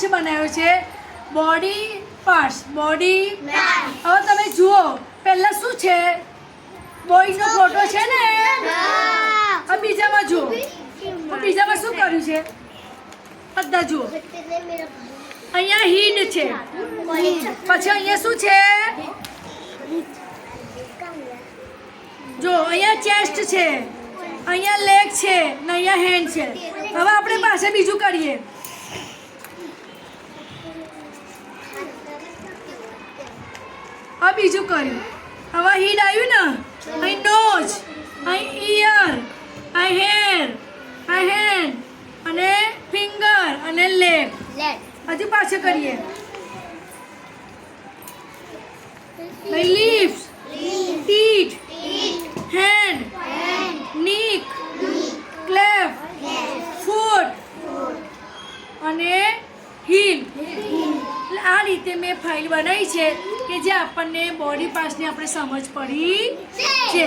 છે બનાવ્યો છે બોડી પાર્ટ્સ બોડી હવે તમે જુઓ પહેલા શું છે બોયનો ફોટો છે ને હવે બીજામાં જુઓ બીજામાં શું કર્યું છે બધા જુઓ અહીંયા હિડ છે પછી અહીંયા શું છે જો અહીંયા ચેસ્ટ છે અહીંયા લેગ છે ને અહીંયા હેન્ડ છે હવે આપણે પાસે બીજું કરીએ હવે બીજું કર્યું હવે હિડ આવ્યું ને અહીં નોઝ અહીં ઇયર અહીં હેર અહીં હેન્ડ અને ફિંગર અને લેગ હજુ પાછળ કરીએ લીવ્સ ટીથ હેન્ડ નીક ક્લેફ ફૂટ અને હીલ એટલે આ રીતે મેં ફાઇલ બનાવી છે કે જે આપણને બોડી પાર્ટ્સની આપણે સમજ પડી છે